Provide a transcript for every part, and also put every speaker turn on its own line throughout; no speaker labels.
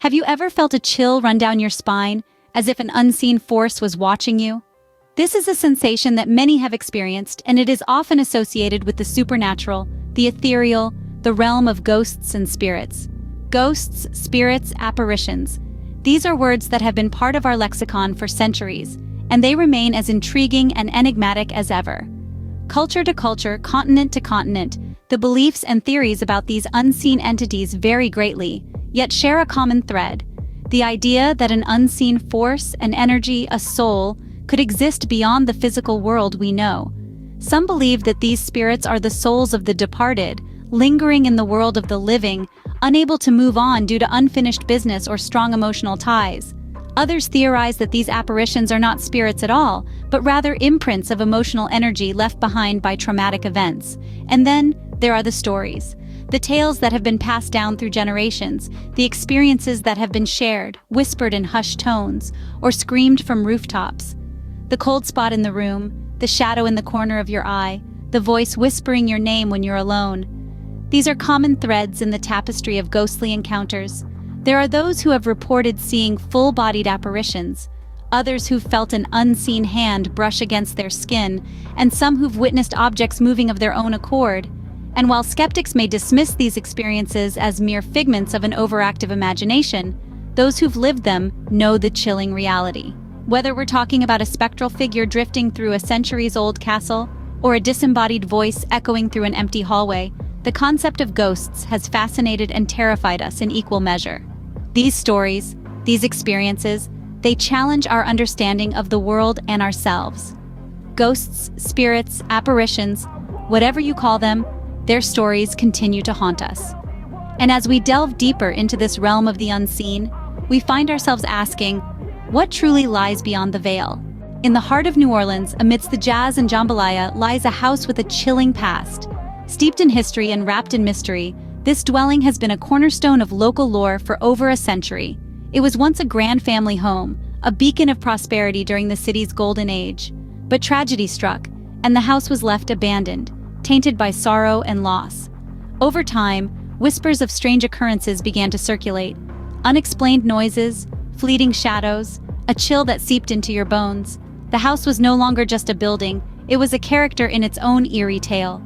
Have you ever felt a chill run down your spine, as if an unseen force was watching you? This is a sensation that many have experienced, and it is often associated with the supernatural, the ethereal, the realm of ghosts and spirits. Ghosts, spirits, apparitions. These are words that have been part of our lexicon for centuries, and they remain as intriguing and enigmatic as ever. Culture to culture, continent to continent, the beliefs and theories about these unseen entities vary greatly, yet share a common thread: the idea that an unseen force, an energy, a soul, could exist beyond the physical world we know. Some believe that these spirits are the souls of the departed, lingering in the world of the living, unable to move on due to unfinished business or strong emotional ties. Others theorize that these apparitions are not spirits at all, but rather imprints of emotional energy left behind by traumatic events. And then there are the stories. The tales that have been passed down through generations, the experiences that have been shared, whispered in hushed tones, or screamed from rooftops. The cold spot in the room, the shadow in the corner of your eye, the voice whispering your name when you're alone. These are common threads in the tapestry of ghostly encounters. There are those who have reported seeing full-bodied apparitions, others who've felt an unseen hand brush against their skin, and some who've witnessed objects moving of their own accord. And while skeptics may dismiss these experiences as mere figments of an overactive imagination, those who've lived them know the chilling reality. Whether we're talking about a spectral figure drifting through a centuries-old castle, or a disembodied voice echoing through an empty hallway, the concept of ghosts has fascinated and terrified us in equal measure. These stories, these experiences, they challenge our understanding of the world and ourselves. Ghosts, spirits, apparitions, whatever you call them, their stories continue to haunt us. And as we delve deeper into this realm of the unseen, we find ourselves asking, what truly lies beyond the veil? In the heart of New Orleans, amidst the jazz and jambalaya, lies a house with a chilling past. Steeped in history and wrapped in mystery, this dwelling has been a cornerstone of local lore for over a century. It was once a grand family home, a beacon of prosperity during the city's golden age. But tragedy struck, and the house was left abandoned, tainted by sorrow and loss. Over time, whispers of strange occurrences began to circulate. Unexplained noises, fleeting shadows, a chill that seeped into your bones. The house was no longer just a building, it was a character in its own eerie tale.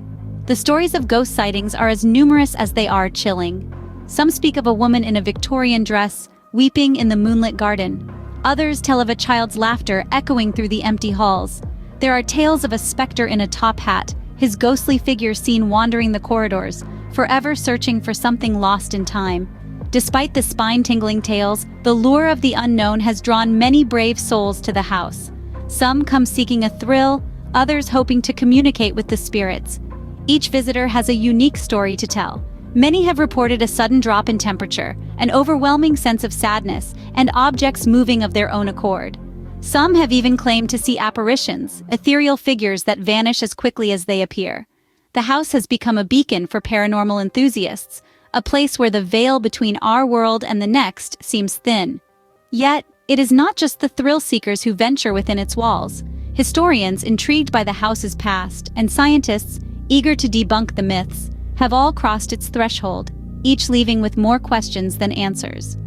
The stories of ghost sightings are as numerous as they are chilling. Some speak of a woman in a Victorian dress, weeping in the moonlit garden. Others tell of a child's laughter echoing through the empty halls. There are tales of a specter in a top hat, his ghostly figure seen wandering the corridors, forever searching for something lost in time. Despite the spine-tingling tales, the lure of the unknown has drawn many brave souls to the house. Some come seeking a thrill, others hoping to communicate with the spirits. Each visitor has a unique story to tell. Many have reported a sudden drop in temperature, an overwhelming sense of sadness, and objects moving of their own accord. Some have even claimed to see apparitions, ethereal figures that vanish as quickly as they appear. The house has become a beacon for paranormal enthusiasts, a place where the veil between our world and the next seems thin. Yet, it is not just the thrill-seekers who venture within its walls. Historians intrigued by the house's past, and scientists eager to debunk the myths, have all crossed its threshold, each leaving with more questions than answers.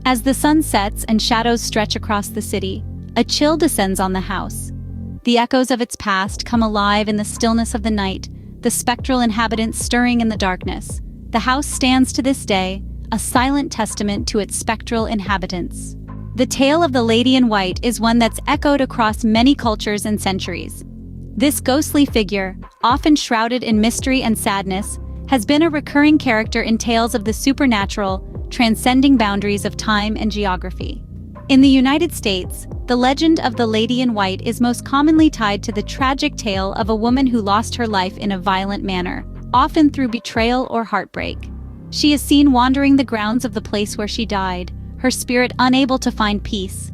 As the sun sets and shadows stretch across the city, a chill descends on the house. The echoes of its past come alive in the stillness of the night, the spectral inhabitants stirring in the darkness. The house stands to this day, a silent testament to its spectral inhabitants. The tale of the Lady in White is one that's echoed across many cultures and centuries. This ghostly figure, often shrouded in mystery and sadness, has been a recurring character in tales of the supernatural, transcending boundaries of time and geography. In the United States, the legend of the Lady in White is most commonly tied to the tragic tale of a woman who lost her life in a violent manner, often through betrayal or heartbreak. She is seen wandering the grounds of the place where she died, her spirit unable to find peace.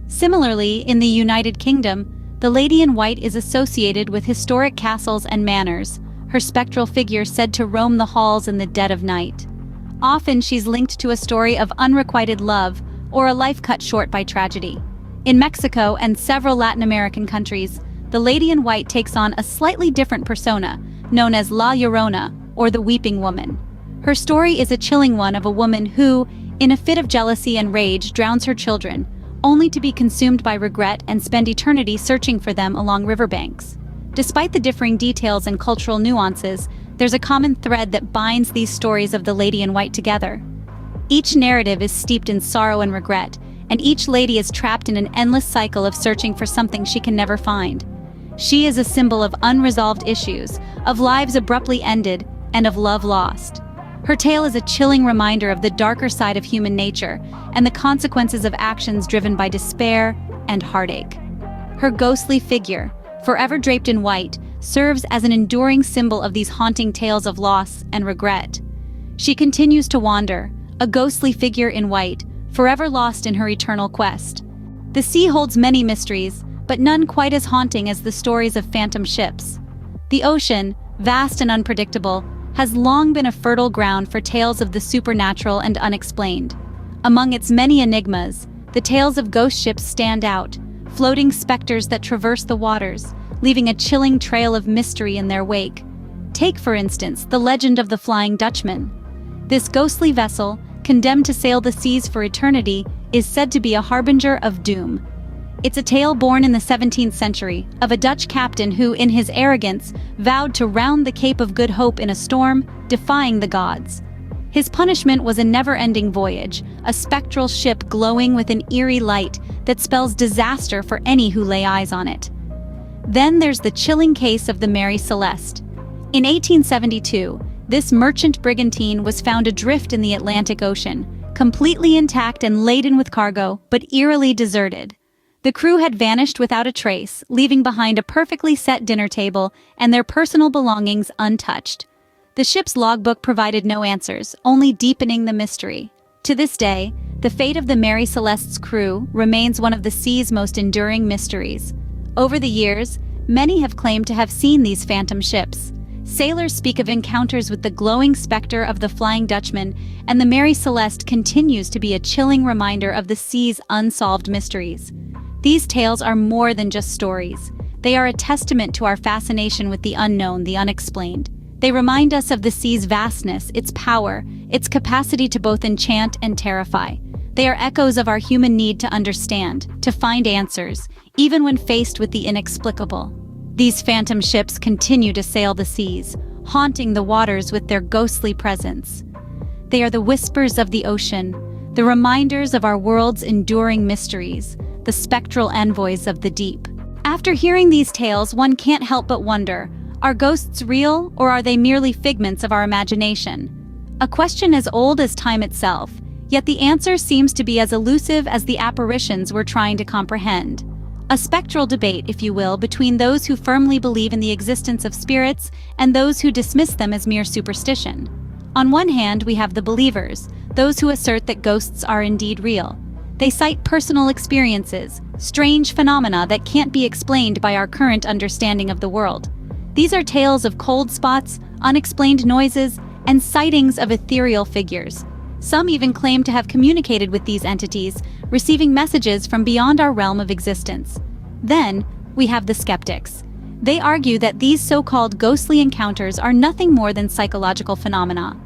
Similarly, in the United Kingdom, the Lady in White is associated with historic castles and manors, her spectral figure said to roam the halls in the dead of night. Often she's linked to a story of unrequited love or a life cut short by tragedy. In Mexico and several Latin American countries, the Lady in White takes on a slightly different persona, known as La Llorona, or the Weeping Woman. Her story is a chilling one of a woman who, in a fit of jealousy and rage, drowns her children, only to be consumed by regret and spend eternity searching for them along riverbanks. Despite the differing details and cultural nuances, there's a common thread that binds these stories of the Lady in White together. Each narrative is steeped in sorrow and regret, and each lady is trapped in an endless cycle of searching for something she can never find. She is a symbol of unresolved issues, of lives abruptly ended, and of love lost. Her tale is a chilling reminder of the darker side of human nature and the consequences of actions driven by despair and heartache. Her ghostly figure, forever draped in white, serves as an enduring symbol of these haunting tales of loss and regret. She continues to wander, a ghostly figure in white, forever lost in her eternal quest. The sea holds many mysteries, but none quite as haunting as the stories of phantom ships. The ocean, vast and unpredictable, has long been a fertile ground for tales of the supernatural and unexplained. Among its many enigmas, the tales of ghost ships stand out, floating specters that traverse the waters, leaving a chilling trail of mystery in their wake. Take, for instance, the legend of the Flying Dutchman. This ghostly vessel, condemned to sail the seas for eternity, is said to be a harbinger of doom. It's a tale born in the 17th century of a Dutch captain who, in his arrogance, vowed to round the Cape of Good Hope in a storm, defying the gods. His punishment was a never-ending voyage, a spectral ship glowing with an eerie light that spells disaster for any who lay eyes on it. Then there's the chilling case of the Mary Celeste. In 1872, this merchant brigantine was found adrift in the Atlantic Ocean, completely intact and laden with cargo, but eerily deserted. The crew had vanished without a trace, leaving behind a perfectly set dinner table and their personal belongings untouched. The ship's logbook provided no answers, only deepening the mystery. To this day, the fate of the Mary Celeste's crew remains one of the sea's most enduring mysteries. Over the years, many have claimed to have seen these phantom ships. Sailors speak of encounters with the glowing specter of the Flying Dutchman, and the Mary Celeste continues to be a chilling reminder of the sea's unsolved mysteries. These tales are more than just stories. They are a testament to our fascination with the unknown, the unexplained. They remind us of the sea's vastness, its power, its capacity to both enchant and terrify. They are echoes of our human need to understand, to find answers, even when faced with the inexplicable. These phantom ships continue to sail the seas, haunting the waters with their ghostly presence. They are the whispers of the ocean, the reminders of our world's enduring mysteries, the spectral envoys of the deep. After hearing these tales, one can't help but wonder, are ghosts real, or are they merely figments of our imagination? A question as old as time itself, yet the answer seems to be as elusive as the apparitions we're trying to comprehend. A spectral debate, if you will, between those who firmly believe in the existence of spirits and those who dismiss them as mere superstition. On one hand, we have the believers, those who assert that ghosts are indeed real. They cite personal experiences, strange phenomena that can't be explained by our current understanding of the world. These are tales of cold spots, unexplained noises, and sightings of ethereal figures. Some even claim to have communicated with these entities, receiving messages from beyond our realm of existence. Then, we have the skeptics. They argue that these so-called ghostly encounters are nothing more than psychological phenomena.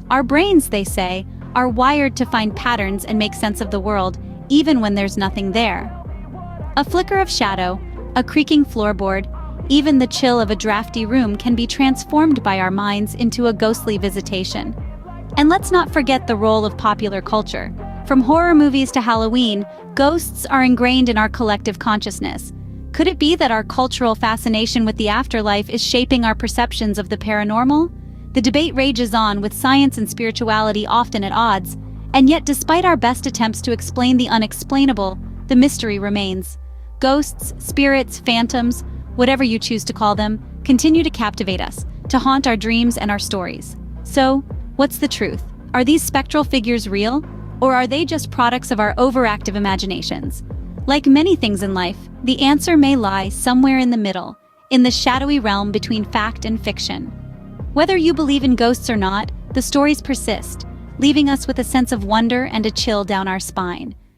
Our brains, they say, are wired to find patterns and make sense of the world, even when there's nothing there. A flicker of shadow, a creaking floorboard, even the chill of a drafty room can be transformed by our minds into a ghostly visitation. And let's not forget the role of popular culture. From horror movies to Halloween, ghosts are ingrained in our collective consciousness. Could it be that our cultural fascination with the afterlife is shaping our perceptions of the paranormal? The debate rages on, with science and spirituality often at odds, and yet despite our best attempts to explain the unexplainable, the mystery remains. Ghosts, spirits, phantoms, whatever you choose to call them, continue to captivate us, to haunt our dreams and our stories. So, what's the truth? Are these spectral figures real, or are they just products of our overactive imaginations? Like many things in life, the answer may lie somewhere in the middle, in the shadowy realm between fact and fiction. Whether you believe in ghosts or not, the stories persist, leaving us with a sense of wonder and a chill down our spine.